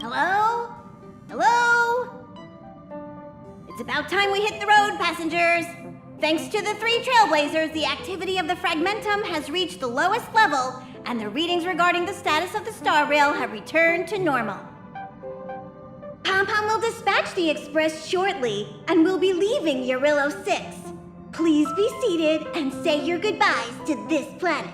Hello? Hello? It's about time we hit the road, passengers. Thanks to the 3 trailblazers, the activity of the fragmentum has reached the lowest level, and the readings regarding the status of the star rail have returned to normal. Pom-Pom will dispatch the express shortly, and we'll be leaving Urillo 6. Please be seated and say your goodbyes to this planet.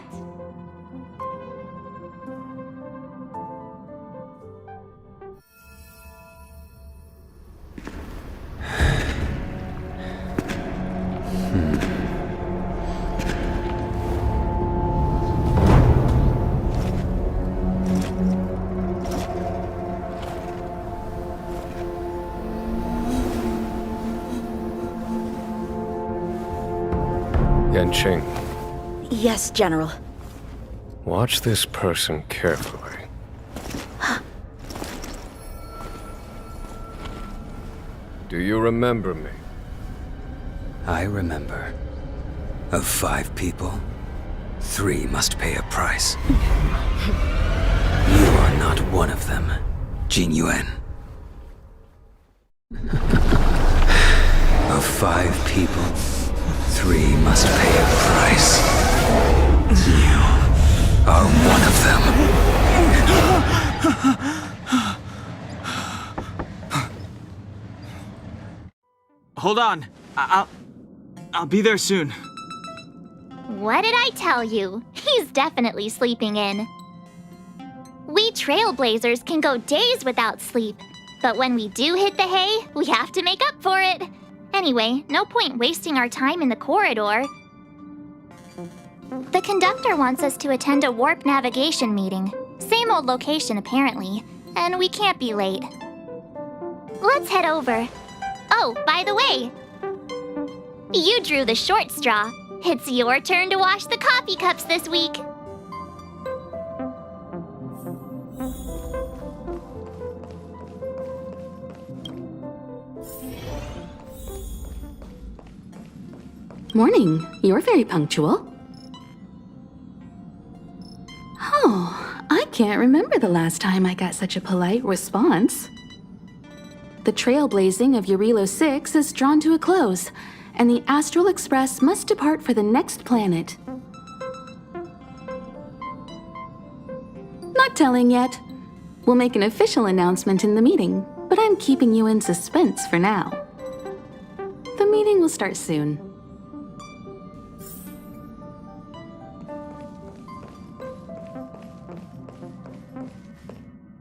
Yanqing, Yes, General. watch this person carefully. Do you remember me? I remember. Of 5 people, 3 must pay a price. You are not one of them, Jin Yuan. Of 5 people, 3 must pay a price. You are one of them. Hold on. I'll be there soon. What did I tell you? He's definitely sleeping in. We trailblazers can go days without sleep, but when we do hit the hay, we have to make up for it. Anyway, no point wasting our time in the corridor. The conductor wants us to attend a warp navigation meeting. Same old location, apparently, and we can't be late. Let's head over. Oh, by the way, you drew the short straw. It's your turn to wash the coffee cups this week. Morning. You're very punctual. Oh, I can't remember the last time I got such a polite response. The trailblazing of Urillo 6 is drawn to a close, and the Astral Express must depart for the next planet. Not telling yet. We'll make an official announcement in the meeting, but I'm keeping you in suspense for now. The meeting will start soon.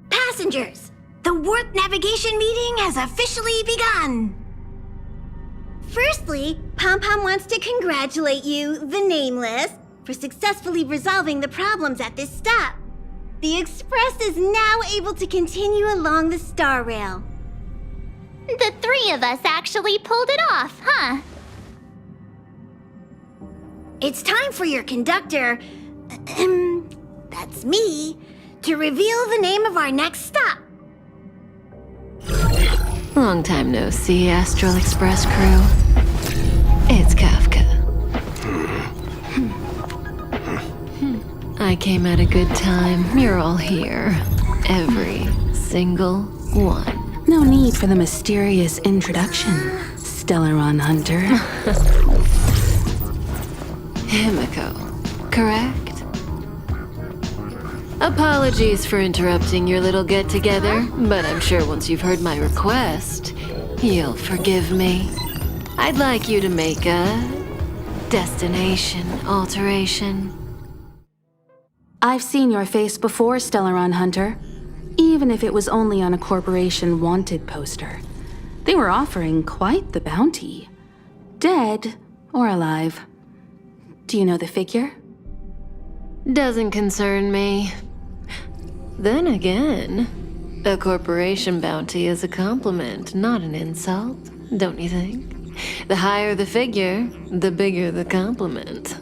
Passengers, the warp navigation meeting has officially begun. Firstly, Pom-Pom wants to congratulate you, the Nameless, for successfully resolving the problems at this stop. The Express is now able to continue along the star rail. The 3 of us actually pulled it off, huh? It's time for your conductor, that's me, to reveal the name of our next stop. Long time no see, Astral Express crew. It's Kafka. I came at a good time. You're all here. Every single one. No need for the mysterious introduction, Stellaron Hunter. Himiko, correct? Apologies for interrupting your little get-together, but I'm sure once you've heard my request, you'll forgive me. I'd like you to make a destination alteration. I've seen your face before, Stellaron Hunter. Even if it was only on a corporation wanted poster. They were offering quite the bounty. Dead or alive. Do you know the figure? Doesn't concern me. Then again, a corporation bounty is a compliment, not an insult, don't you think? The higher the figure, the bigger the compliment.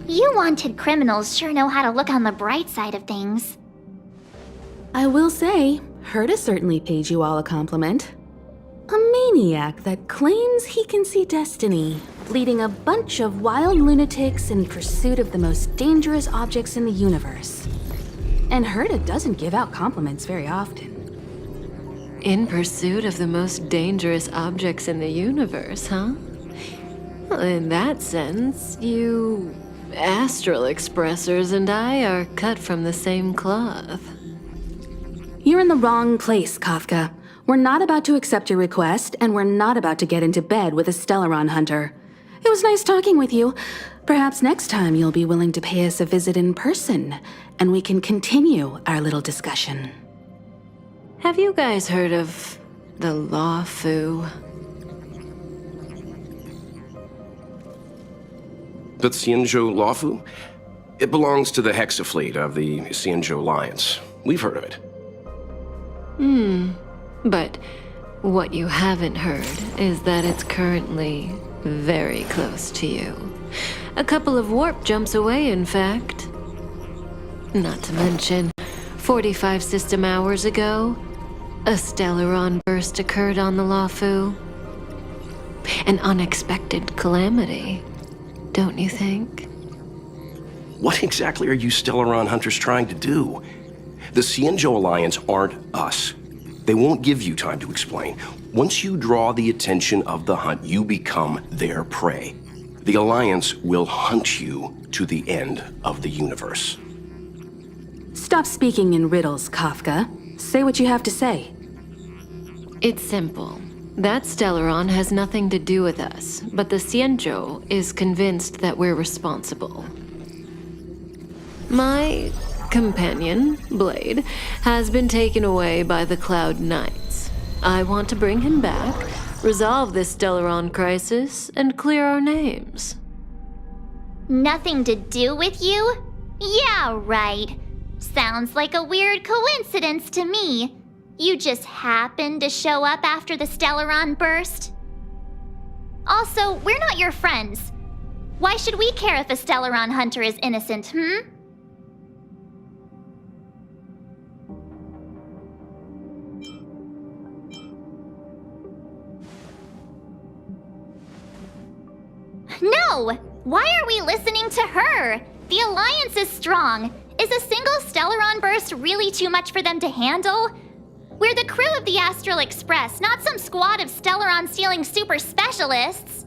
You wanted criminals sure know how to look on the bright side of things. I will say, Herta certainly paid you all a compliment. A maniac that claims he can see destiny, leading a bunch of wild lunatics in pursuit of the most dangerous objects in the universe. And Herta doesn't give out compliments very often. In pursuit of the most dangerous objects in the universe, huh? Well, in that sense, you astral expressors and I are cut from the same cloth. You're in the wrong place, Kafka. We're not about to accept your request, and we're not about to get into bed with a Stellaron hunter. It was nice talking with you. Perhaps next time you'll be willing to pay us a visit in person, and we can continue our little discussion. Have you guys heard of the Luofu? The XianZhou Luofu? It belongs to the Hexafleet of the XianZhou Alliance. We've heard of it. But what you haven't heard is that it's currently very close to you. A couple of warp jumps away, in fact. Not to mention, 45 system hours ago, a Stellaron burst occurred on the Luofu. An unexpected calamity, don't you think? What exactly are you Stellaron hunters trying to do? The XianZhou Alliance aren't us. They won't give you time to explain. Once you draw the attention of the hunt, you become their prey. The Alliance will hunt you to the end of the universe. Stop speaking in riddles, Kafka. Say what you have to say. It's simple. That Stellaron has nothing to do with us, but the XianZhou is convinced that we're responsible. My companion, Blade, has been taken away by the Cloud Knights. I want to bring him back, resolve this Stellaron crisis, and clear our names. Nothing to do with you? Yeah, right. Sounds like a weird coincidence to me. You just happened to show up after the Stellaron burst? Also, we're not your friends. Why should we care if a Stellaron hunter is innocent, No! Why are we listening to her? The Alliance is strong. Is a single Stellaron burst really too much for them to handle? We're the crew of the Astral Express, not some squad of Stellaron-stealing super specialists.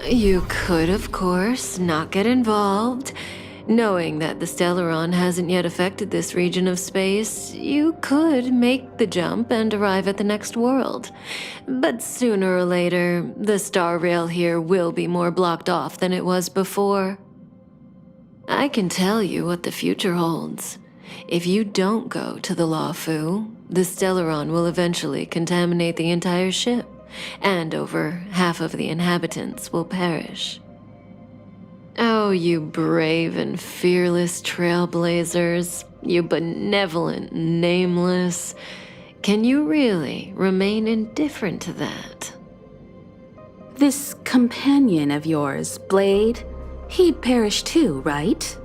You could, of course, not get involved. Knowing that the Stellaron hasn't yet affected this region of space, you could make the jump and arrive at the next world. But sooner or later, the star rail here will be more blocked off than it was before. I can tell you what the future holds. If you don't go to the Luofu, the Stellaron will eventually contaminate the entire ship, and over half of the inhabitants will perish. Oh, you brave and fearless trailblazers, you benevolent nameless. Can you really remain indifferent to that? This companion of yours, Blade, he'd perish too, right?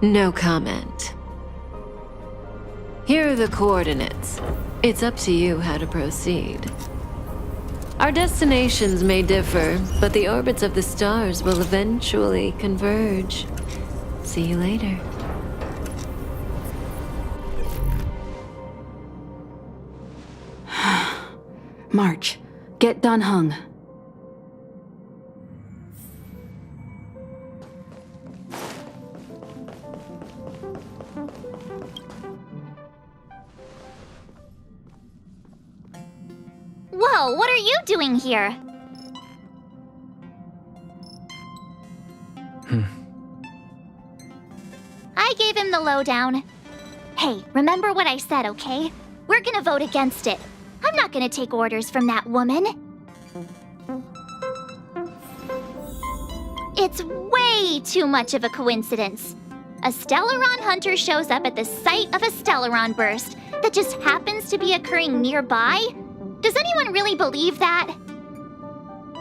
No comment. Here are the coordinates. It's up to you how to proceed. Our destinations may differ, but the orbits of the stars will eventually converge. See you later. March, get Dan Heng. Whoa, what are you doing here? I gave him the lowdown. Hey, remember what I said, okay? We're gonna vote against it. I'm not gonna take orders from that woman. It's way too much of a coincidence. A Stellaron hunter shows up at the site of a Stellaron burst that just happens to be occurring nearby? Does anyone really believe that?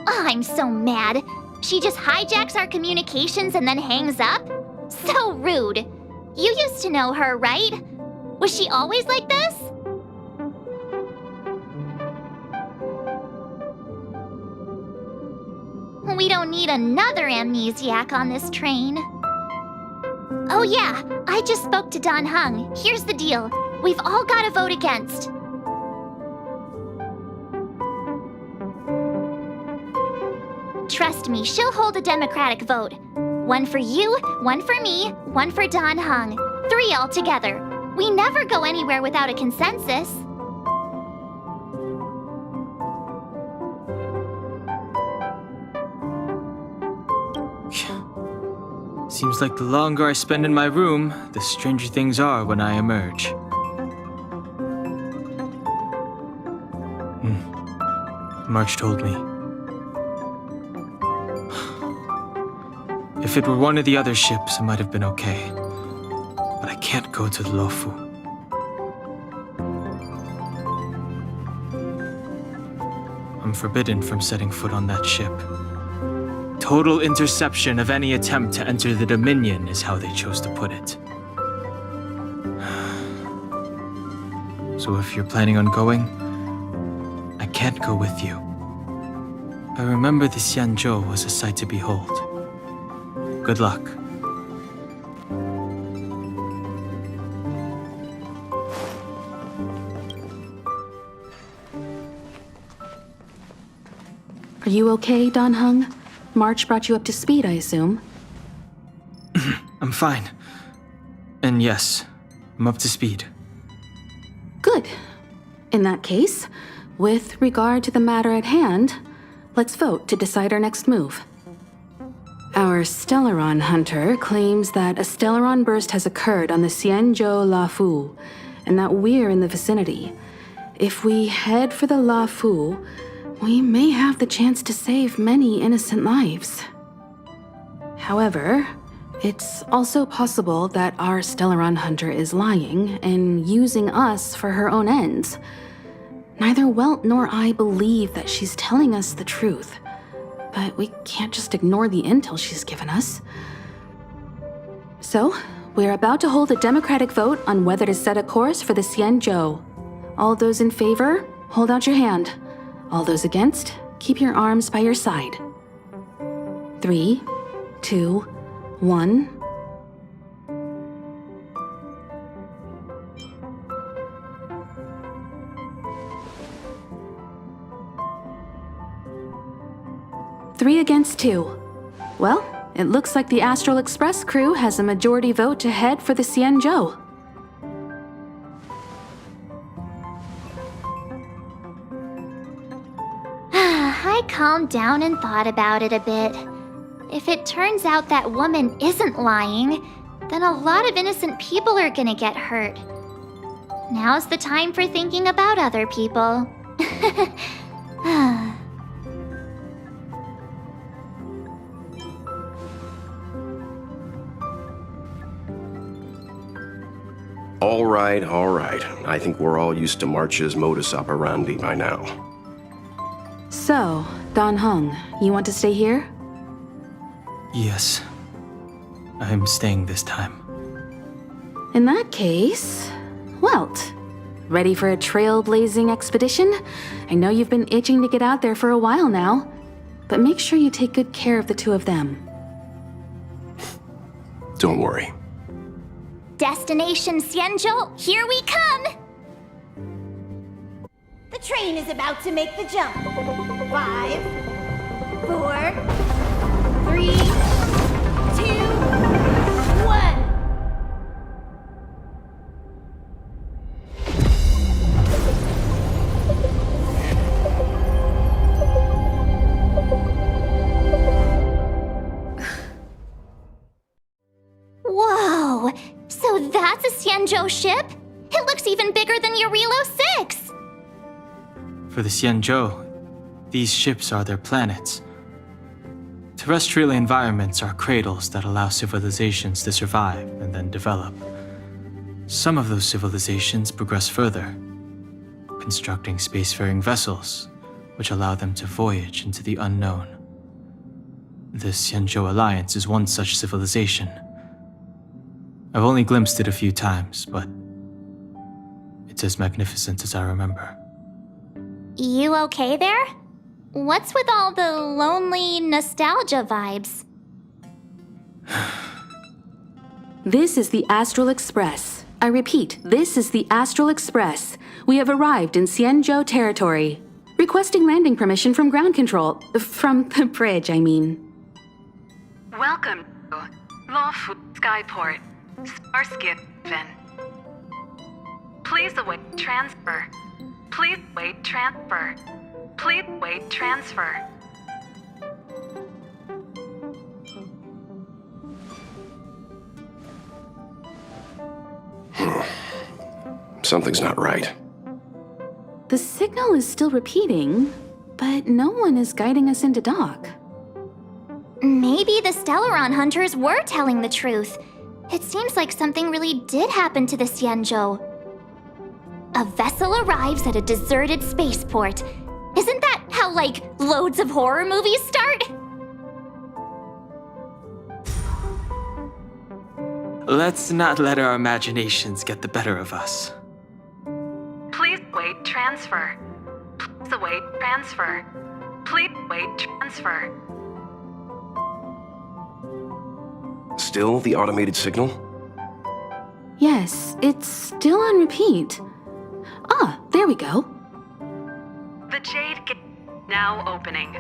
Oh, I'm so mad. She just hijacks our communications and then hangs up? So rude. You used to know her, right? Was she always like this? We don't need another amnesiac on this train. Oh yeah, I just spoke to Don Hung. Here's the deal. We've all got to vote against. Trust me, she'll hold a democratic vote. One for you, one for me, one for Don Hung. 3 altogether. We never go anywhere without a consensus. Seems like the longer I spend in my room, the stranger things are when I emerge. March told me. If it were one of the other ships, it might have been okay. But I can't go to Luofu. I'm forbidden from setting foot on that ship. Total interception of any attempt to enter the Dominion is how they chose to put it. So if you're planning on going, I can't go with you. I remember the XianZhou was a sight to behold. Good luck. Are you okay, Don Hung? March brought you up to speed, I assume. I'm fine. And yes, I'm up to speed. Good. In that case, with regard to the matter at hand, let's vote to decide our next move. Our Stellaron hunter claims that a Stellaron burst has occurred on the XianZhou Luofu, and that we're in the vicinity. If we head for the Luofu, we may have the chance to save many innocent lives. However, it's also possible that our Stellaron hunter is lying and using us for her own ends. Neither Welt nor I believe that she's telling us the truth, but we can't just ignore the intel she's given us. So, we're about to hold a democratic vote on whether to set a course for the XianZhou. All those in favor, hold out your hand. All those against, keep your arms by your side. 3, 2, 1. Three against 2. Well, it looks like the Astral Express crew has a majority vote to head for the XianZhou. I calmed down and thought about it a bit. If it turns out that woman isn't lying, then a lot of innocent people are gonna get hurt. Now's the time for thinking about other people. All right, all right. I think we're all used to March's modus operandi by now. So, Don Hung, you want to stay here? Yes. I'm staying this time. In that case, Welt, ready for a trailblazing expedition? I know you've been itching to get out there for a while now, but make sure you take good care of the two of them. Don't worry. Destination XianZhou, here we come! The train is about to make the jump. 5, 4, 3, 2, 1. Whoa! So that's a XianZhou ship? It looks even bigger than Eurilo 6! For the XianZhou, these ships are their planets. Terrestrial environments are cradles that allow civilizations to survive and then develop. Some of those civilizations progress further, constructing spacefaring vessels, which allow them to voyage into the unknown. The XianZhou Alliance is one such civilization. I've only glimpsed it a few times, but it's as magnificent as I remember. You okay there? What's with all the lonely nostalgia vibes? This is the Astral Express. I repeat, this is the Astral Express. We have arrived in XianZhou territory. Requesting landing permission from ground control. From the bridge, I mean. Welcome to Luofu Skyport, Starsky Vin. Please await transfer. Please wait transfer. Please wait transfer. Something's not right. The signal is still repeating, but no one is guiding us into dock. Maybe the Stellaron hunters were telling the truth. It seems like something really did happen to the XianZhou. A vessel arrives at a deserted spaceport. Isn't that how, like, loads of horror movies start? Let's not let our imaginations get the better of us. Please wait transfer. Please await transfer. Please wait transfer. Still the automated signal? Yes, it's still on repeat. Ah, there we go. The Jade Gate now opening.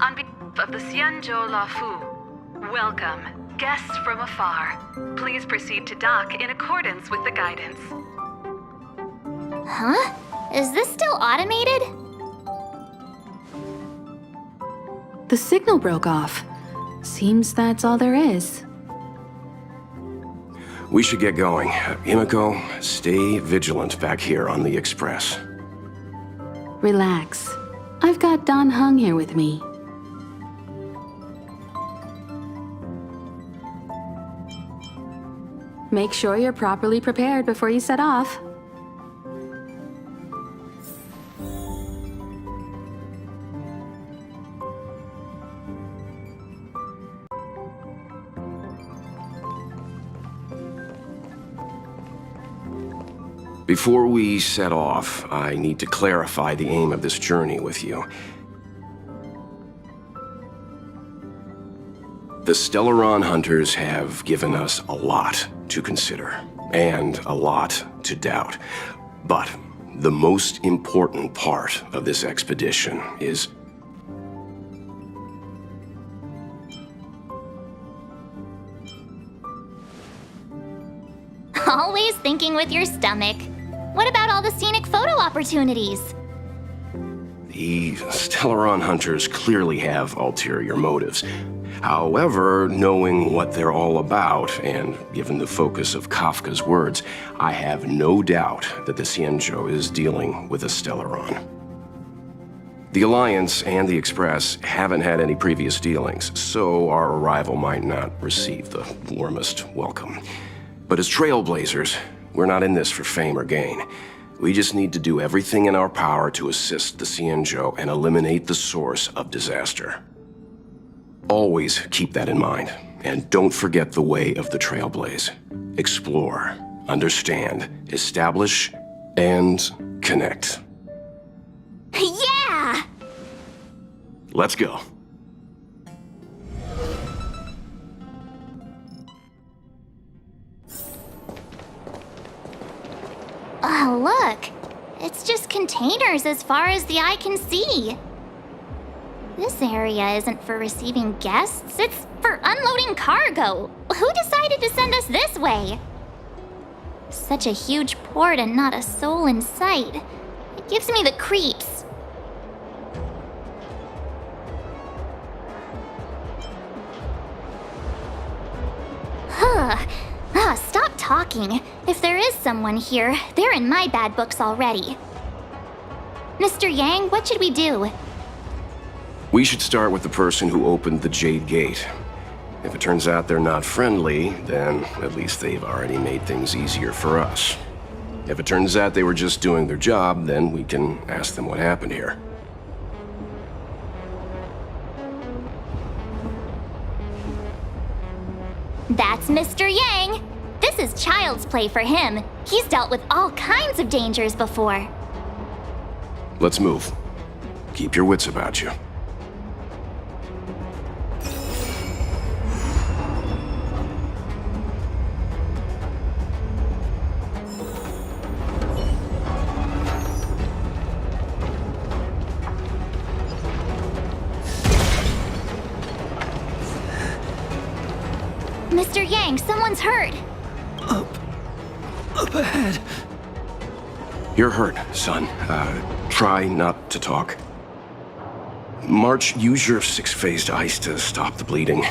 On behalf of the XianZhou Luofu, welcome, guests from afar. Please proceed to dock in accordance with the guidance. Huh? Is this still automated? The signal broke off. Seems that's all there is. We should get going. Himiko, stay vigilant back here on the Express. Relax. I've got Don Hung here with me. Make sure you're properly prepared before you set off. Before we set off, I need to clarify the aim of this journey with you. The Stellaron hunters have given us a lot to consider, and a lot to doubt. But the most important part of this expedition is... Always thinking with your stomach. What about all the scenic photo opportunities? The Stellaron hunters clearly have ulterior motives. However, knowing what they're all about, and given the focus of Kafka's words, I have no doubt that the XianZhou is dealing with a Stellaron. The Alliance and the Express haven't had any previous dealings, so our arrival might not receive the warmest welcome. But as trailblazers, we're not in this for fame or gain. We just need to do everything in our power to assist the XianZhou and eliminate the source of disaster. Always keep that in mind, and don't forget the way of the Trailblaze. Explore, understand, establish, and connect. Yeah! Let's go. Oh, look. It's just containers as far as the eye can see. This area isn't for receiving guests, it's for unloading cargo. Who decided to send us this way? Such a huge port and not a soul in sight. It gives me the creeps. Stop talking. If there is someone here, they're in my bad books already. Mr. Yang, what should we do? We should start with the person who opened the Jade Gate. If it turns out they're not friendly, then at least they've already made things easier for us. If it turns out they were just doing their job, then we can ask them what happened here. That's Mr. Yang. This is child's play for him. He's dealt with all kinds of dangers before. Let's move. Keep your wits about you. Mr. Yang, someone's hurt. Up ahead. You're hurt, son. Try not to talk. March, use your 6-phased ice to stop the bleeding.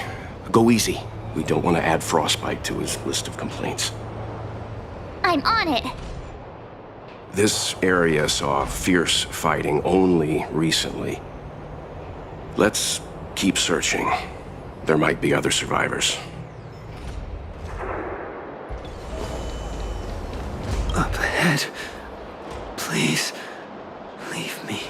Go easy. We don't want to add frostbite to his list of complaints. I'm on it. This area saw fierce fighting only recently. Let's keep searching. There might be other survivors. Up ahead. Please, leave me.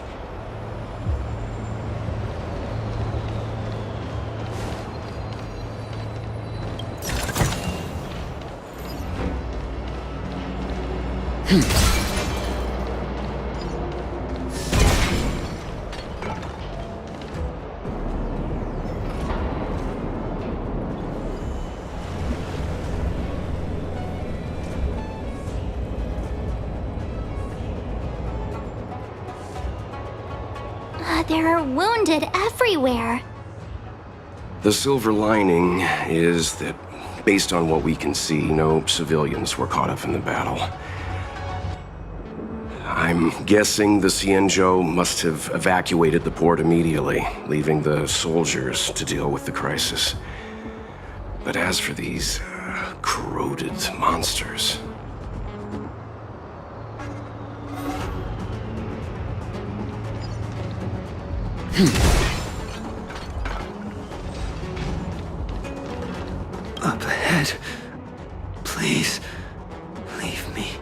There are wounded everywhere. The silver lining is that, based on what we can see, no civilians were caught up in the battle. I'm guessing the XianZhou must have evacuated the port immediately, leaving the soldiers to deal with the crisis. But as for these corroded monsters... Up ahead. Please, leave me.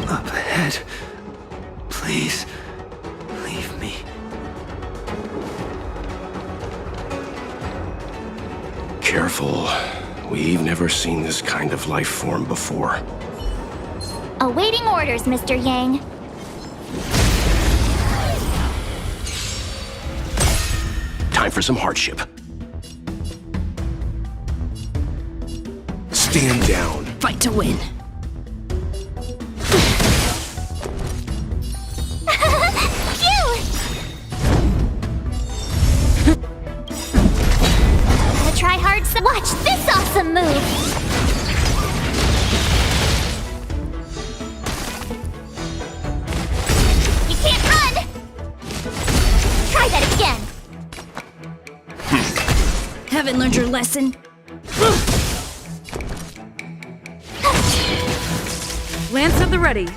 Up ahead. Please, leave me. Careful. We've never seen this kind of life form before. Awaiting orders, Mr. Yang. Time for some hardship. Stand down. Fight to win. Gotta try hard. Watch this awesome move. You can't run. Try that again. Haven't learned your lesson? Lance at the ready.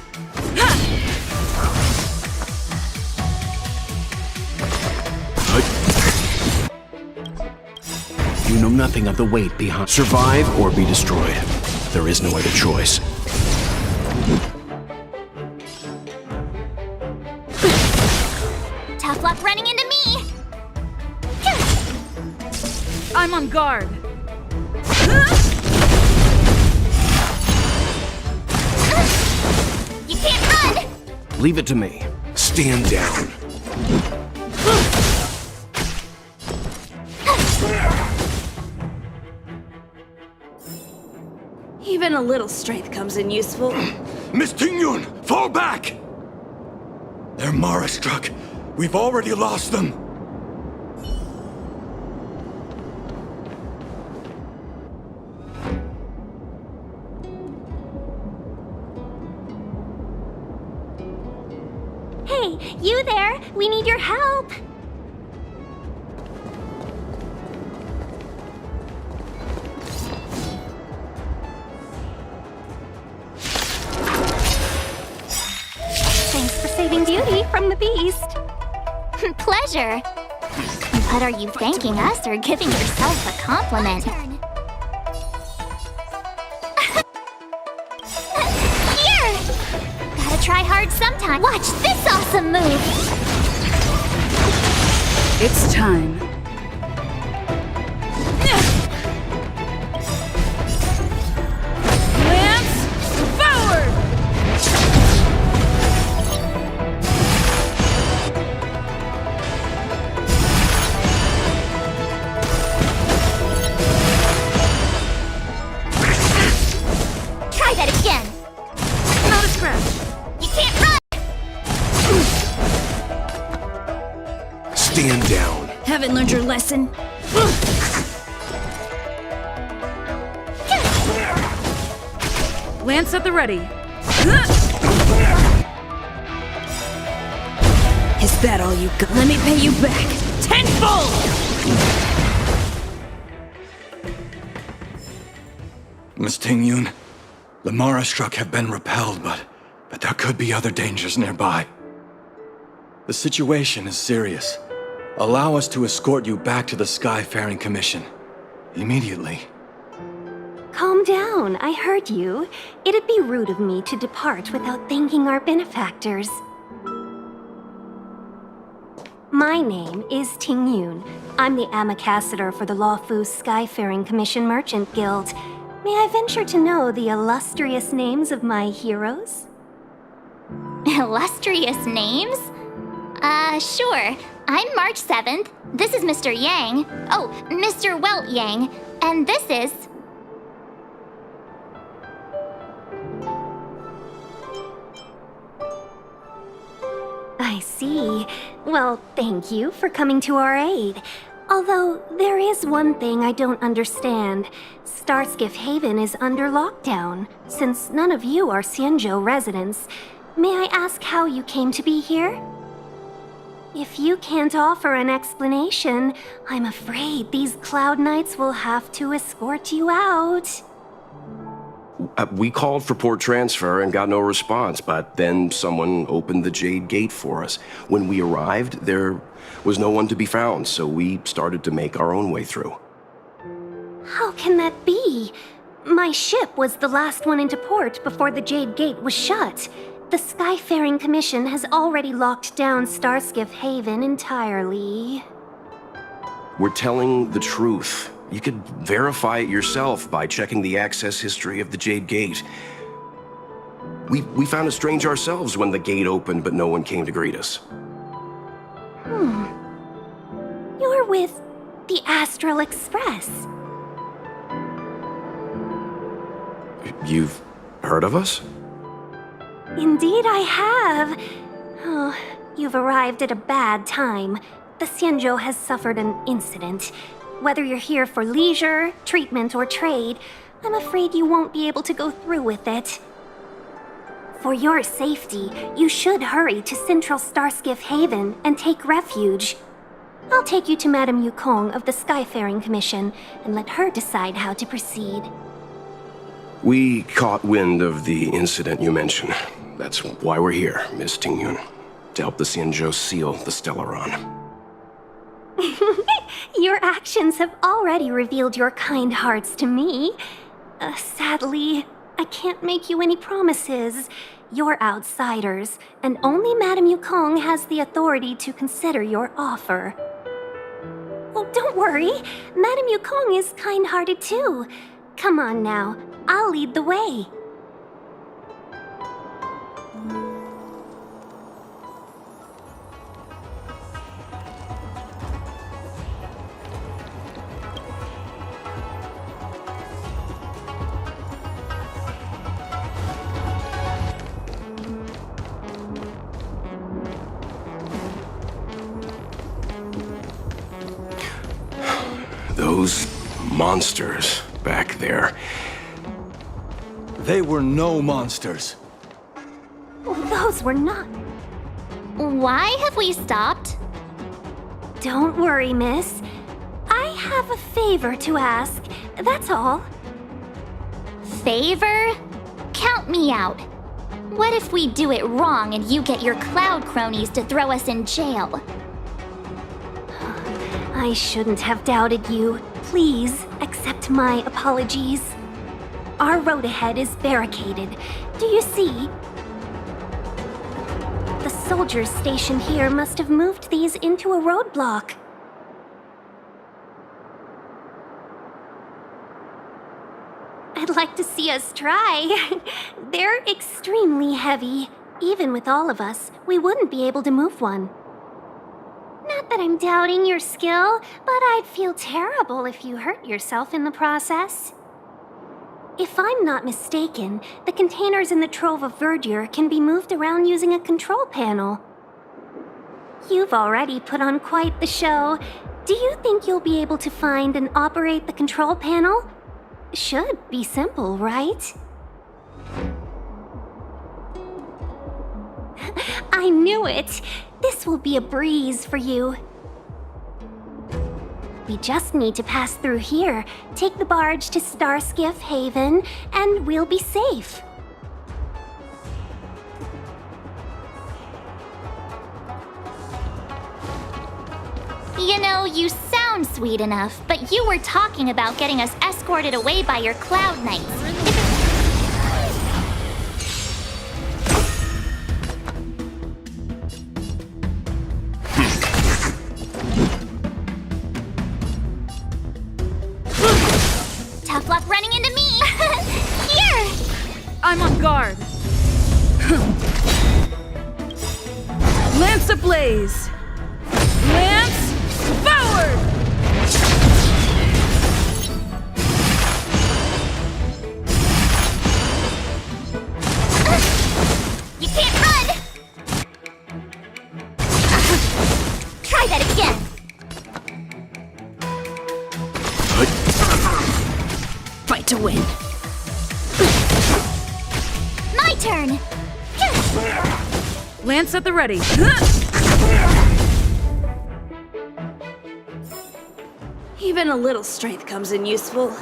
You know nothing of the weight behind. Survive or be destroyed. There is no other choice. Tough luck running into me. I'm on guard. You can't run. Leave it to me. Stand down. Even a little strength comes in useful. Miss Tingyun, fall back! They're Mara struck. We've already lost them. Hey, you there? We need your help. Thanks for saving Beauty from the beast. Pleasure. But are you thanking us or giving yourself a compliment? Here! Gotta try hard sometime. Watch this awesome move! It's time. Lance, forward! Try that again. Not a scratch. You can't run. Stand down. Haven't learned your lesson? Lance at the ready. Is that all you got? Let me pay you back. Tenfold! Miss Tingyun, the Mara struck have been repelled, but there could be other dangers nearby. The situation is serious. Allow us to escort you back to the Skyfaring Commission. Immediately. Calm down, I heard you. It'd be rude of me to depart without thanking our benefactors. My name is Tingyun. I'm the ambassador for the Luofu Skyfaring Commission Merchant Guild. May I venture to know the illustrious names of my heroes? Illustrious names? Sure. I'm March 7th. This is Mr. Yang. Oh, Mr. Welt Yang. And this is... I see. Well, thank you for coming to our aid. Although, there is one thing I don't understand. Starskiff Haven is under lockdown. Since none of you are XianZhou residents, may I ask how you came to be here? If you can't offer an explanation, I'm afraid these Cloud Knights will have to escort you out. We called for port transfer and got no response, but then someone opened the Jade Gate for us. When we arrived, there was no one to be found, so we started to make our own way through. How can that be? My ship was the last one into port before the Jade Gate was shut. The Skyfaring Commission has already locked down Starskiff Haven entirely. We're telling the truth. You could verify it yourself by checking the access history of the Jade Gate. We found it strange ourselves when the gate opened, but no one came to greet us. You're with the Astral Express. You've heard of us? Indeed I have. Oh, you've arrived at a bad time. The XianZhou has suffered an incident. Whether you're here for leisure, treatment, or trade, I'm afraid you won't be able to go through with it. For your safety, you should hurry to Central Starskiff Haven and take refuge. I'll take you to Madame Yukong of the Skyfaring Commission and let her decide how to proceed. We caught wind of the incident you mentioned. That's why we're here, Miss Tingyun. To help the XianZhou seal the Stellaron. Your actions have already revealed your kind hearts to me. Sadly, I can't make you any promises. You're outsiders, and only Madame Yukong has the authority to consider your offer. Oh, don't worry. Madame Yukong is kind-hearted too. Come on now, I'll lead the way. Those monsters back there. They were no monsters. Those were not. Why have we stopped? Don't worry, miss. I have a favor to ask, that's all. Favor? Count me out. What if we do it wrong and you get your cloud cronies to throw us in jail? I shouldn't have doubted you. Please accept my apologies. Our road ahead is barricaded. Do you see? The soldiers stationed here must have moved these into a roadblock. I'd like to see us try. They're extremely heavy. Even with all of us, we wouldn't be able to move one. Not that I'm doubting your skill, but I'd feel terrible if you hurt yourself in the process. If I'm not mistaken, the containers in the Trove of Verdure can be moved around using a control panel. You've already put on quite the show. Do you think you'll be able to find and operate the control panel? Should be simple, right? I knew it. This will be a breeze for you. We just need to pass through here, take the barge to Starskiff Haven, and we'll be safe. You know, you sound sweet enough, but you were talking about getting us escorted away by your Cloud Knights. Tough luck running into me! Here! I'm on guard. Lance ablaze! Lance forward! You can't run! Try that again! Fight to win. My turn! Lance at the ready. Even a little strength comes in useful.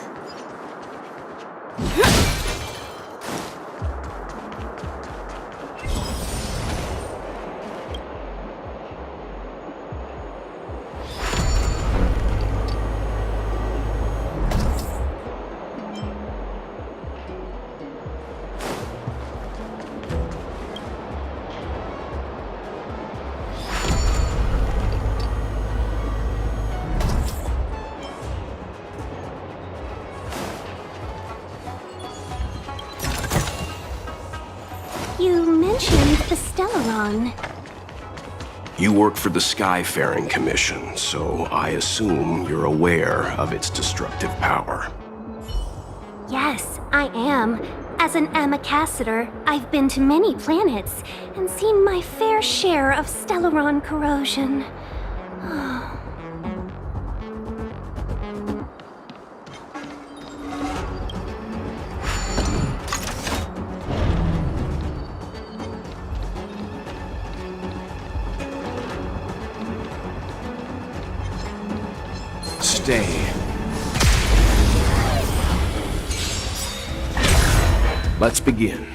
You mentioned the Stellaron. You work for the Skyfaring Commission, so I assume you're aware of its destructive power. Yes, I am. As an Amicassator, I've been to many planets and seen my fair share of Stellaron corrosion. Stay. Let's begin.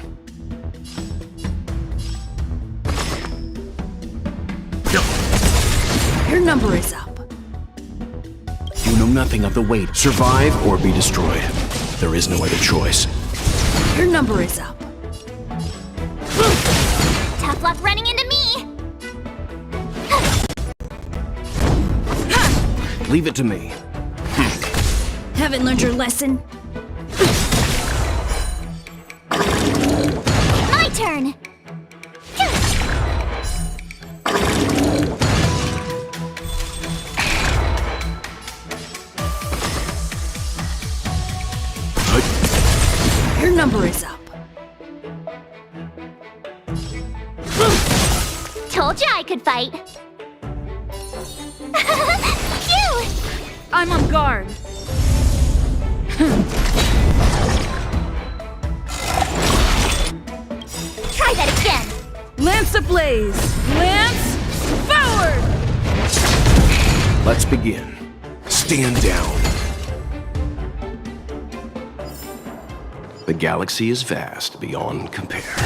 Your number is up. You know nothing of the weight. Survive or be destroyed. There is no other choice. Your number is up. Tough luck running into me! Leave it to me. Haven't learned your lesson? My turn! Your number is up. Told you I could fight. Phew! I'm on guard. Try that again. Lance ablaze! Lance forward! Let's begin. Stand down. The galaxy is vast beyond compare.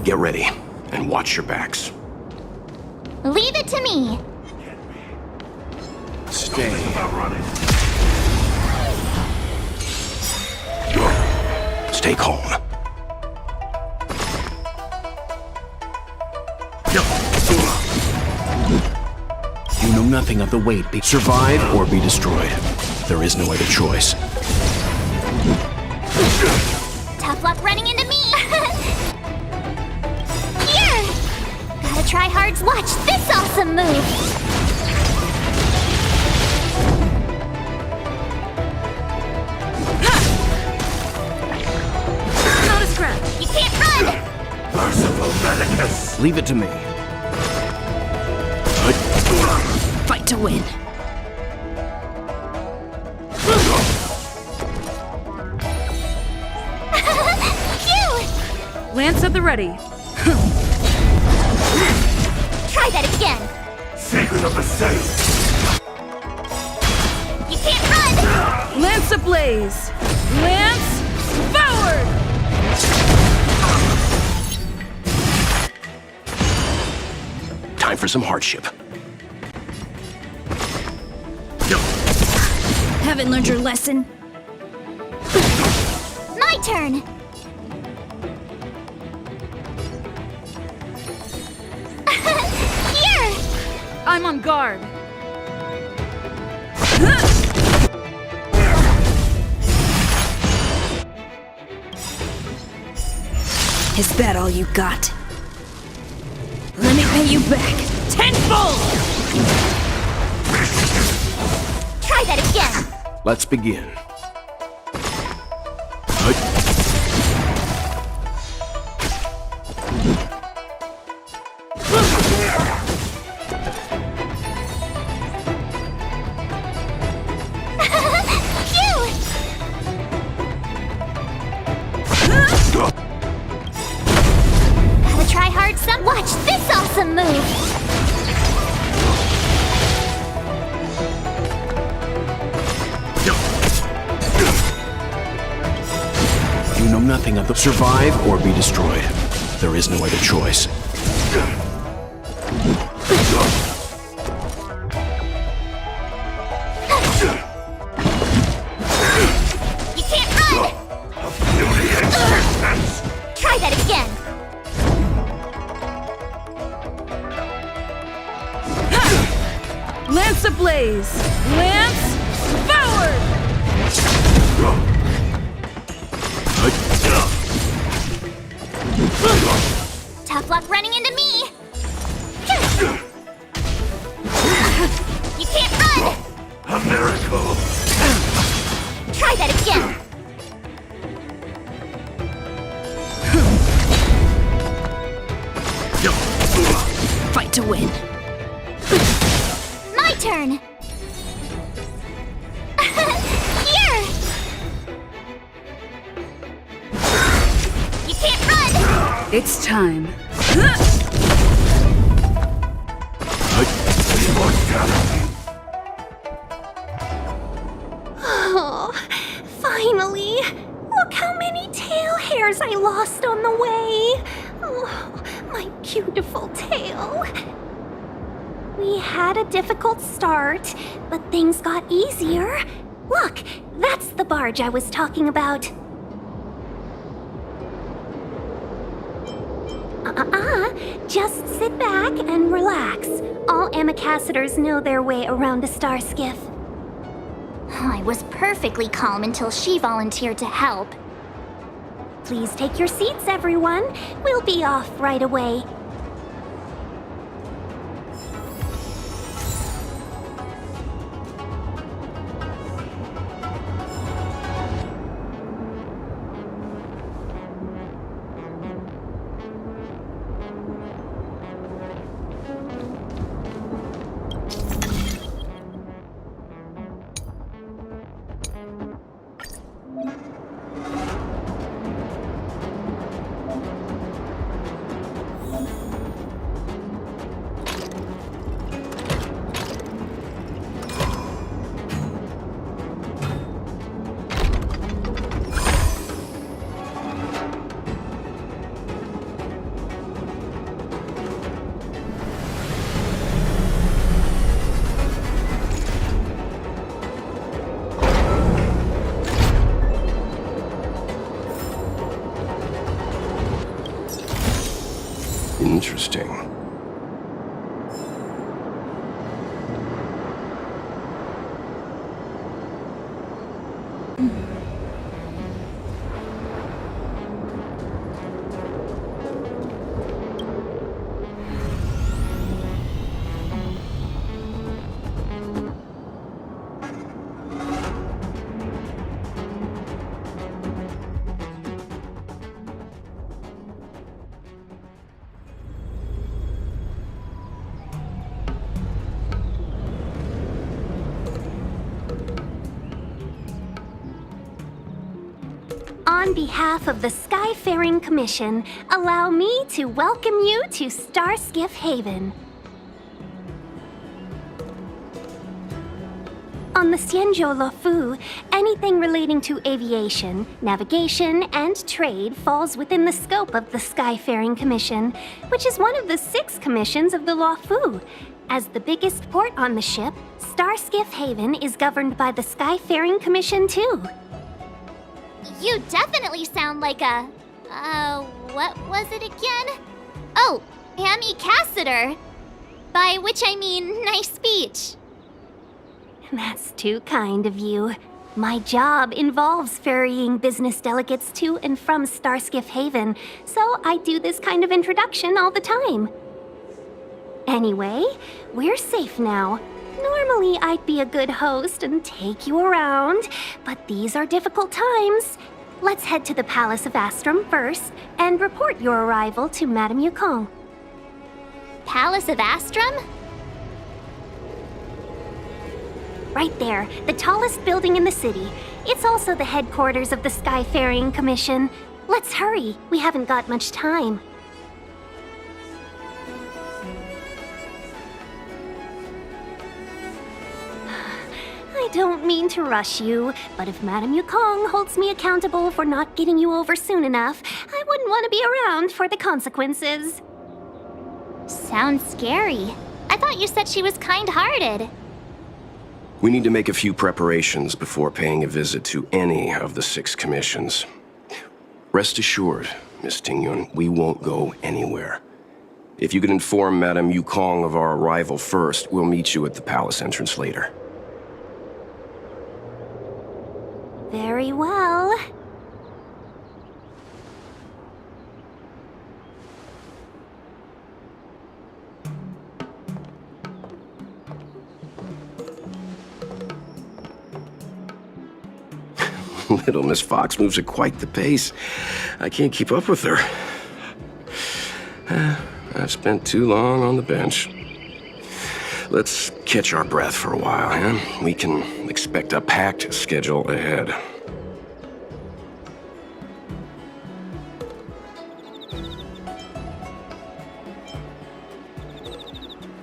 Get ready and watch your backs. Leave it to me. Stay. Stay calm. You know nothing of the weight. Survive or be destroyed. There is no other choice. Tough luck running into me. Here! Gotta try hard to watch this awesome move. Not a scratch. You can't run! Merciful Medicus! Leave it to me. Fight to win. Lance at the ready. Try that again. Secret of the safe. You can't run. Lance ablaze. Lance forward! Time for some hardship. Haven't learned your lesson? My turn. Here. I'm on guard. Is that all you got? Let me pay you back tenfold! Try that again. Let's begin. Gotta try hard some. Watch this awesome move. You know nothing of the survive or be destroyed. There is no other choice. You can't run. Try that again. Lance ablaze. Lance forward! Tough luck running into me. You can't run. A miracle. Try that again. Fight to win. My turn. Here. You can't run. It's time. Oh, finally! Look how many tail hairs I lost on the way! Oh, my beautiful tail! We had a difficult start, but things got easier. Look, that's the barge I was talking about. Just sit back and relax. All Amicacetors know their way around a star skiff. I was perfectly calm until she volunteered to help. Please take your seats, everyone. We'll be off right away. Interesting. On behalf of the Skyfaring Commission, allow me to welcome you to Starskiff Haven. On the XianZhou Luofu, anything relating to aviation, navigation, and trade falls within the scope of the Skyfaring Commission, which is one of the 6 commissions of the Luofu. As the biggest port on the ship, Starskiff Haven is governed by the Skyfaring Commission too. You definitely sound like a... what was it again? Oh, Amy Cassiter! By which I mean, nice speech. That's too kind of you. My job involves ferrying business delegates to and from Starskiff Haven, so I do this kind of introduction all the time. Anyway, we're safe now. Normally, I'd be a good host and take you around, but these are difficult times. Let's head to the Palace of Astrum first and report your arrival to Madame Yukong. Palace of Astrum? Right there, the tallest building in the city. It's also the headquarters of the Skyfaring Commission. Let's hurry, we haven't got much time. I don't mean to rush you, but if Madame Yukong holds me accountable for not getting you over soon enough, I wouldn't want to be around for the consequences. Sounds scary. I thought you said she was kind-hearted. We need to make a few preparations before paying a visit to any of the 6 commissions. Rest assured, Miss Tingyun, we won't go anywhere. If you could inform Madame Yukong of our arrival first, we'll meet you at the palace entrance later. Very well. Little Miss Fox moves at quite the pace. I can't keep up with her. I've spent too long on the bench. Let's catch our breath for a while, huh? We can expect a packed schedule ahead.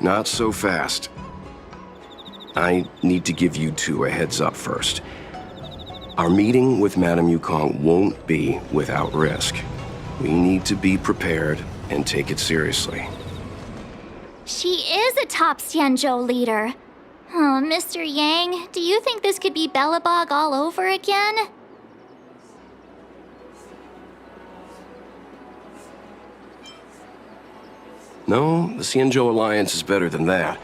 Not so fast. I need to give you 2 a heads up first. Our meeting with Madame Yukong won't be without risk. We need to be prepared and take it seriously. She is a top XianZhou leader. Oh, Mr. Yang, do you think this could be Bellabog all over again? No, the XianZhou Alliance is better than that.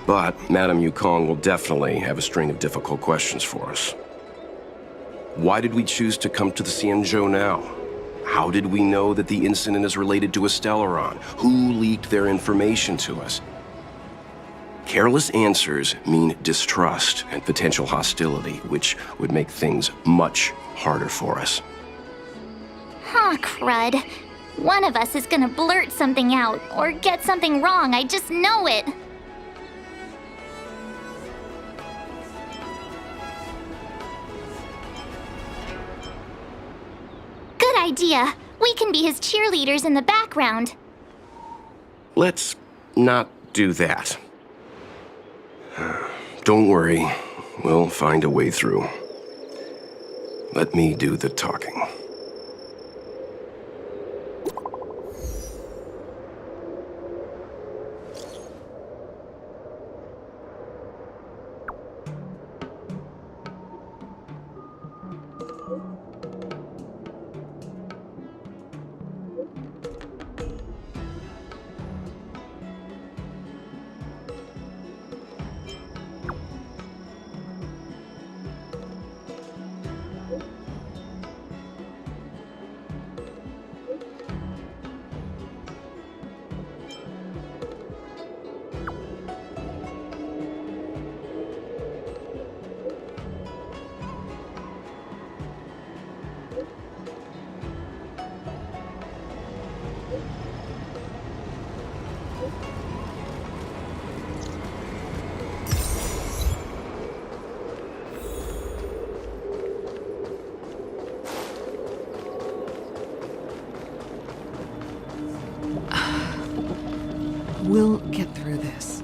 But Madame Yukong will definitely have a string of difficult questions for us. Why did we choose to come to the XianZhou now? How did we know that the incident is related to a Stellaron? Who leaked their information to us? Careless answers mean distrust and potential hostility, which would make things much harder for us. Huh, crud. One of us is gonna blurt something out, or get something wrong, I just know it. Good idea. We can be his cheerleaders in the background. Let's not do that. Don't worry. We'll find a way through. Let me do the talking. We'll get through this.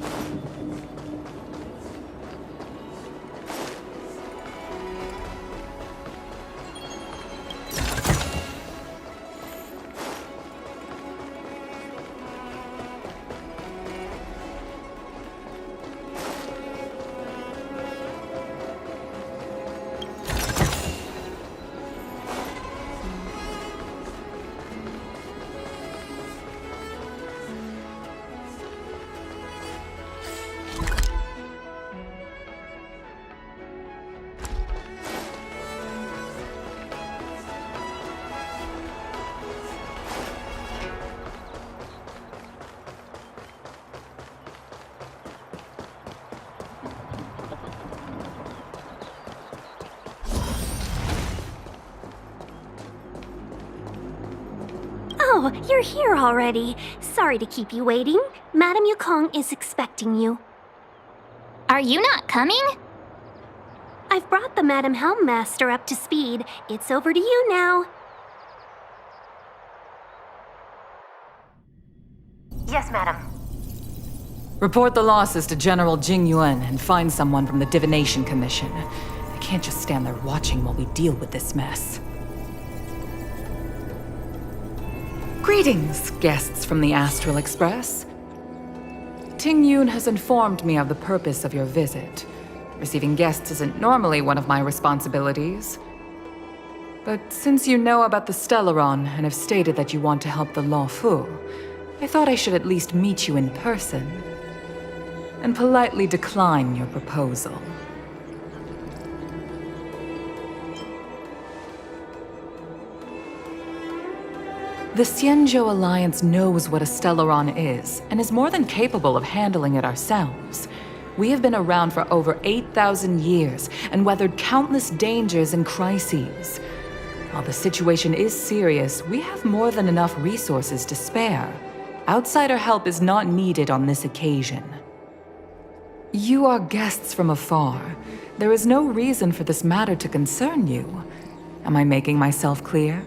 Oh, you're here already. Sorry to keep you waiting. Madame Yukong is expecting you. Are you not coming? I've brought the Madame Helmmaster up to speed. It's over to you now. Yes, madam. Report the losses to General Jing Yuan and find someone from the Divination Commission. I can't just stand there watching while we deal with this mess. Greetings, guests from the Astral Express. Ting Yun has informed me of the purpose of your visit. Receiving guests isn't normally one of my responsibilities. But since you know about the Stellaron and have stated that you want to help the Luofu, I thought I should at least meet you in person and politely decline your proposal. The XianZhou Alliance knows what a Stellaron is, and is more than capable of handling it ourselves. We have been around for over 8,000 years, and weathered countless dangers and crises. While the situation is serious, we have more than enough resources to spare. Outsider help is not needed on this occasion. You are guests from afar. There is no reason for this matter to concern you. Am I making myself clear?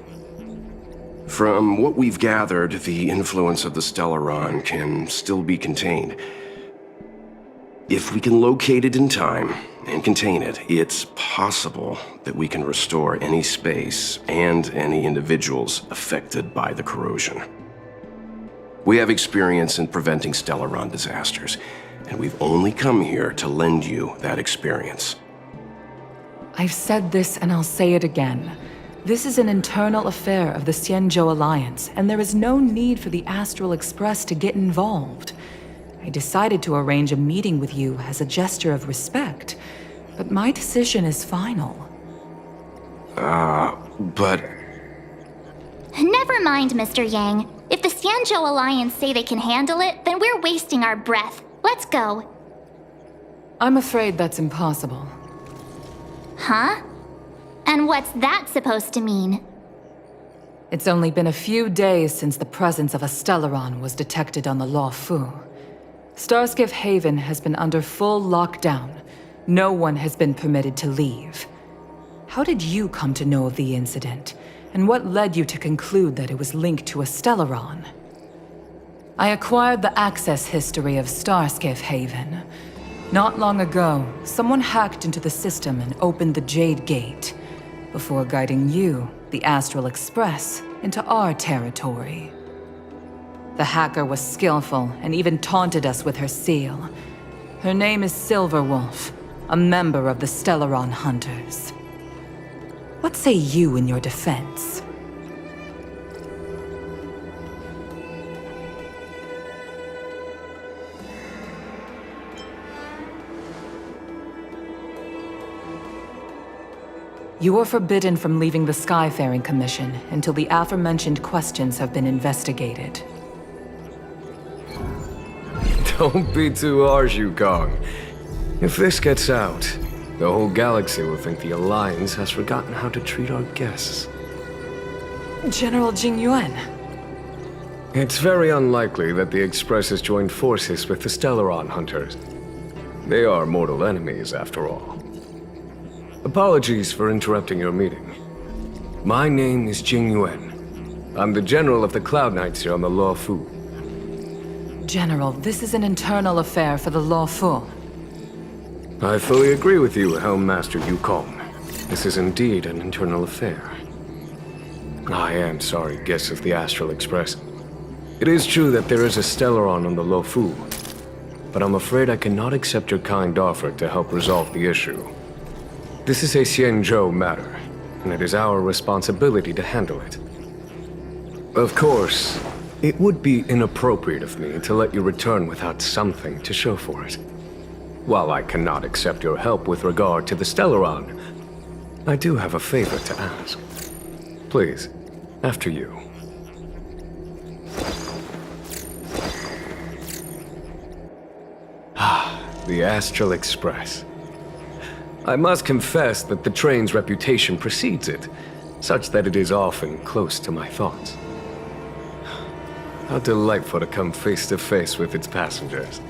From what we've gathered, the influence of the Stellaron can still be contained. If we can locate it in time and contain it, it's possible that we can restore any space and any individuals affected by the corrosion. We have experience in preventing Stellaron disasters, and we've only come here to lend you that experience. I've said this and I'll say it again. This is an internal affair of the XianZhou Alliance, and there is no need for the Astral Express to get involved. I decided to arrange a meeting with you as a gesture of respect, but my decision is final. But... Never mind, Mr. Yang. If the XianZhou Alliance say they can handle it, then we're wasting our breath. Let's go. I'm afraid that's impossible. Huh? And what's that supposed to mean? It's only been a few days since the presence of a Stellaron was detected on the Luofu. Starskiff Haven has been under full lockdown. No one has been permitted to leave. How did you come to know of the incident? And what led you to conclude that it was linked to a Stellaron? I acquired the access history of Starskiff Haven. Not long ago, someone hacked into the system and opened the Jade Gate, before guiding you, the Astral Express, into our territory. The hacker was skillful and even taunted us with her seal. Her name is Silverwolf, a member of the Stellaron Hunters. What say you in your defense? You are forbidden from leaving the Skyfaring Commission until the aforementioned questions have been investigated. Don't be too harsh, Yukong. If this gets out, the whole galaxy will think the Alliance has forgotten how to treat our guests. General Jing Yuan. It's very unlikely that the Express has joined forces with the Stellaron Hunters. They are mortal enemies, after all. Apologies for interrupting your meeting. My name is Jing Yuan. I'm the general of the Cloud Knights here on the Luofu. General, this is an internal affair for the Luofu. I fully agree with you, Helm Master Yukong. This is indeed an internal affair. I am sorry, guests of the Astral Express. It is true that there is a Stellaron on the Luofu, but I'm afraid I cannot accept your kind offer to help resolve the issue. This is a XianZhou matter, and it is our responsibility to handle it. Of course, it would be inappropriate of me to let you return without something to show for it. While I cannot accept your help with regard to the Stellaron, I do have a favor to ask. Please, after you. The Astral Express. I must confess that the train's reputation precedes it, such that it is often close to my thoughts. How delightful to come face to face with its passengers.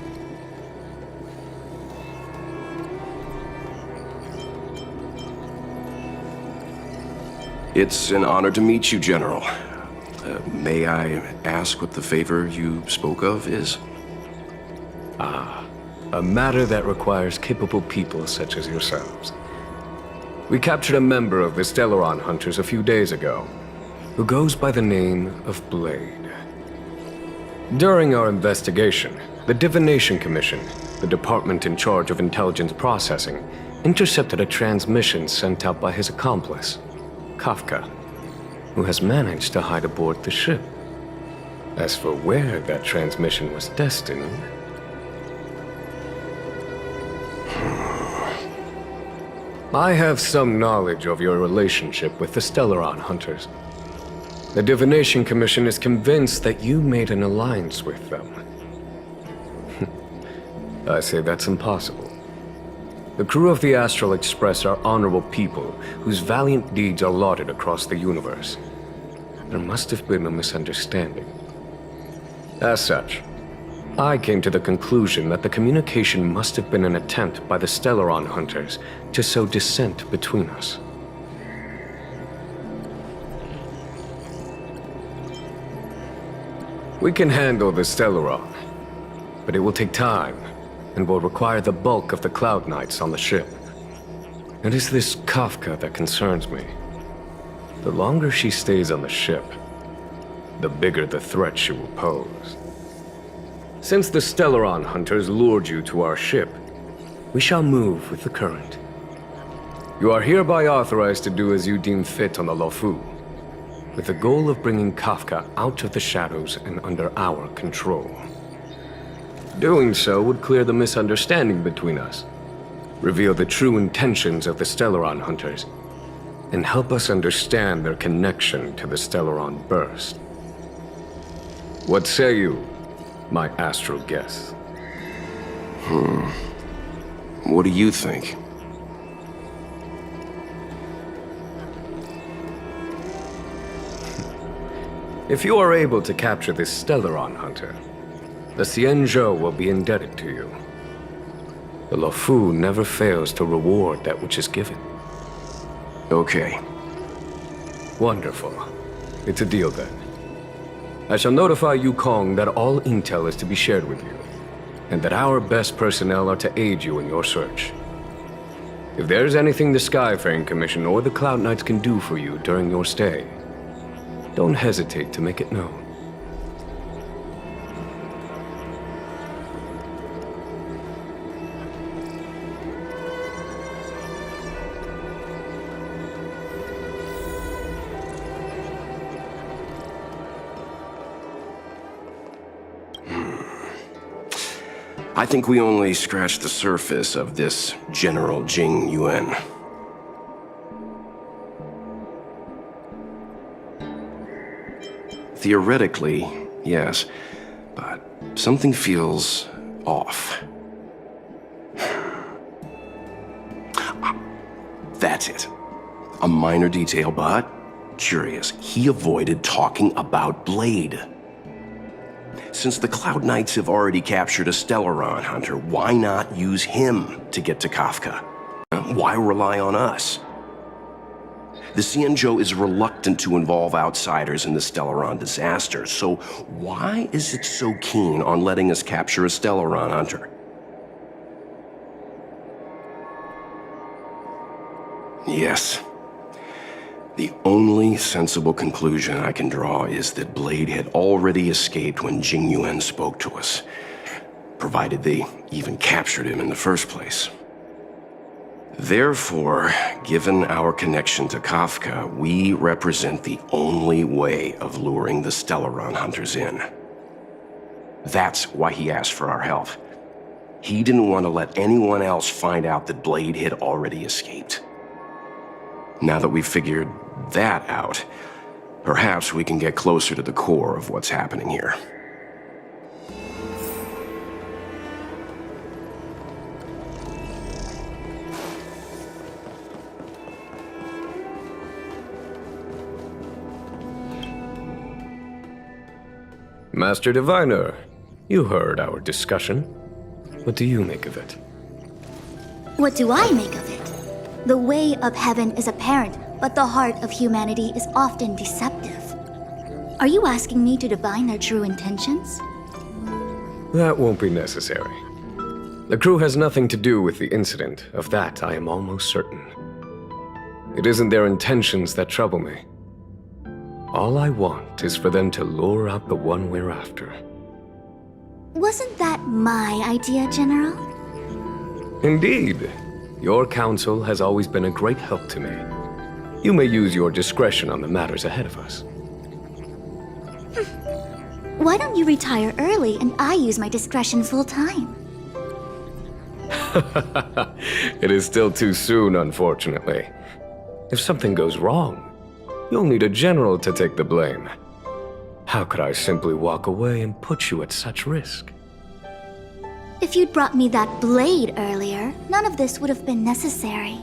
It's an honor to meet you, General. May I ask what the favor you spoke of is? A matter that requires capable people such as yourselves. We captured a member of the Stellaron Hunters a few days ago, who goes by the name of Blade. During our investigation, the Divination Commission, the department in charge of intelligence processing, intercepted a transmission sent out by his accomplice, Kafka, who has managed to hide aboard the ship. As for where that transmission was destined... I have some knowledge of your relationship with the Stellaron Hunters. The Divination Commission is convinced that you made an alliance with them. I say that's impossible. The crew of the Astral Express are honorable people whose valiant deeds are lauded across the universe. There must have been a misunderstanding. As such, I came to the conclusion that the communication must have been an attempt by the Stellaron Hunters to sow dissent between us. We can handle the Stellaron, but it will take time and will require the bulk of the Cloud Knights on the ship. It is this Kafka that concerns me. The longer she stays on the ship, the bigger the threat she will pose. Since the Stellaron Hunters lured you to our ship, we shall move with the current. You are hereby authorized to do as you deem fit on the Luofu, with the goal of bringing Kafka out of the shadows and under our control. Doing so would clear the misunderstanding between us, reveal the true intentions of the Stellaron Hunters, and help us understand their connection to the Stellaron Burst. What say you, my astral guests? What do you think? If you are able to capture this Stellaron Hunter, the XianZhou will be indebted to you. The Luofu never fails to reward that which is given. Okay. Wonderful. It's a deal then. I shall notify Yukong that all intel is to be shared with you, and that our best personnel are to aid you in your search. If there's anything the Skyfaring Commission or the Cloud Knights can do for you during your stay, don't hesitate to make it known. I think we only scratched the surface of this General Jing Yuan. Theoretically, yes, but something feels off. That's it. A minor detail, but curious. He avoided talking about Blade. Since the Cloud Knights have already captured a Stellaron Hunter, why not use him to get to Kafka? Why rely on us? The XianZhou is reluctant to involve outsiders in the Stellaron disaster, so why is it so keen on letting us capture a Stellaron hunter? Yes. The only sensible conclusion I can draw is that Blade had already escaped when Jingyuan spoke to us, provided they even captured him in the first place. Therefore, given our connection to Kafka, we represent the only way of luring the Stellaron hunters in. That's why he asked for our help. He didn't want to let anyone else find out that Blade had already escaped. Now that we've figured that out, perhaps we can get closer to the core of what's happening here. Master Diviner, you heard our discussion. What do you make of it? What do I make of it? The way of heaven is apparent, but the heart of humanity is often deceptive. Are you asking me to divine their true intentions? That won't be necessary. The crew has nothing to do with the incident. Of that, I am almost certain. It isn't their intentions that trouble me. All I want is for them to lure out the one we're after. Wasn't that my idea, General? Indeed. Your counsel has always been a great help to me. You may use your discretion on the matters ahead of us. Why don't you retire early and I use my discretion full time? It is still too soon, unfortunately. If something goes wrong, you'll need a general to take the blame. How could I simply walk away and put you at such risk? If you'd brought me that blade earlier, none of this would have been necessary.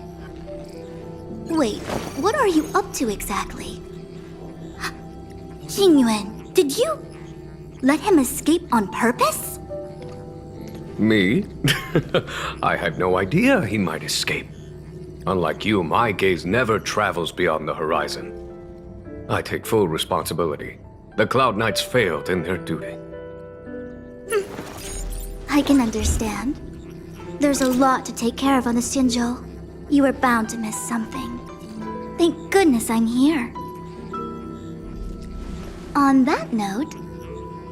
Wait, what are you up to exactly? Jingyuan, did you let him escape on purpose? Me? I had no idea he might escape. Unlike you, my gaze never travels beyond the horizon. I take full responsibility. The Cloud Knights failed in their duty. I can understand. There's a lot to take care of on the XianZhou. You were bound to miss something. Thank goodness I'm here. On that note,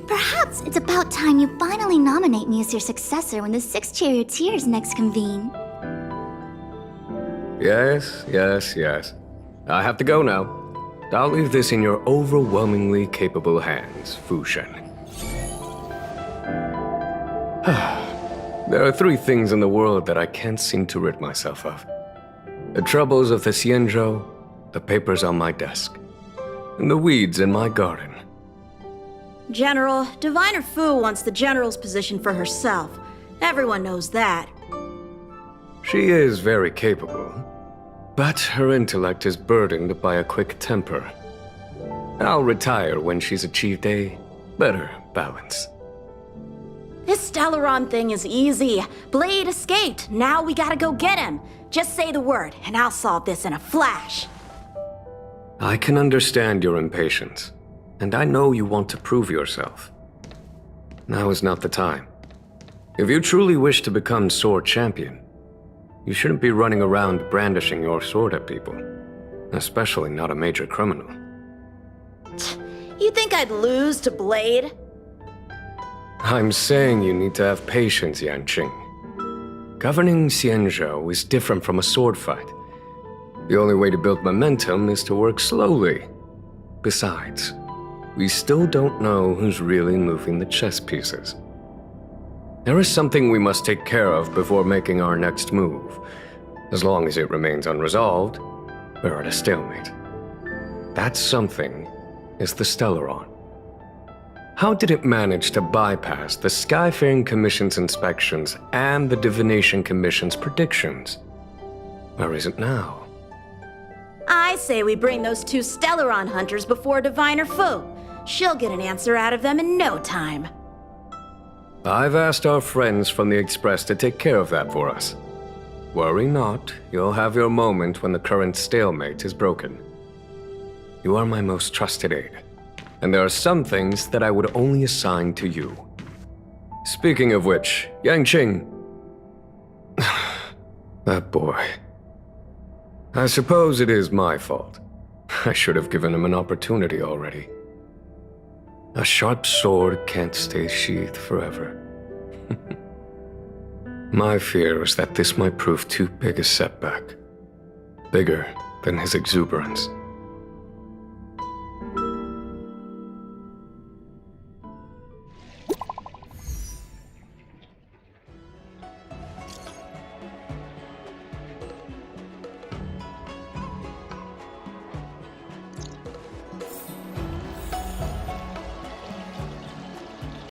perhaps it's about time you finally nominate me as your successor when the 6 charioteers next convene. Yes. I have to go now. I'll leave this in your overwhelmingly capable hands, Fu Shen. There are 3 things in the world that I can't seem to rid myself of. The troubles of the XianZhou, the papers on my desk, and the weeds in my garden. General, Diviner Fu wants the General's position for herself. Everyone knows that. She is very capable, but her intellect is burdened by a quick temper. I'll retire when she's achieved a better balance. This Stellaron thing is easy. Blade escaped. Now we gotta go get him. Just say the word, and I'll solve this in a flash. I can understand your impatience, and I know you want to prove yourself. Now is not the time. If you truly wish to become sword champion, you shouldn't be running around brandishing your sword at people, especially not a major criminal. You think I'd lose to Blade? I'm saying you need to have patience, Yanqing. Governing XianZhou is different from a sword fight. The only way to build momentum is to work slowly. Besides, we still don't know who's really moving the chess pieces. There is something we must take care of before making our next move. As long as it remains unresolved, we're at a stalemate. That something is the Stellaron. How did it manage to bypass the Skyfaring Commission's inspections and the Divination Commission's predictions? Where is it now? I say we bring those 2 Stellaron hunters before Diviner Fu. She'll get an answer out of them in no time. I've asked our friends from the Express to take care of that for us. Worry not, you'll have your moment when the current stalemate is broken. You are my most trusted aide, and there are some things that I would only assign to you. Speaking of which, Yangqing... that boy. I suppose it is my fault. I should have given him an opportunity already. A sharp sword can't stay sheathed forever. My fear is that this might prove too big a setback. Bigger than his exuberance.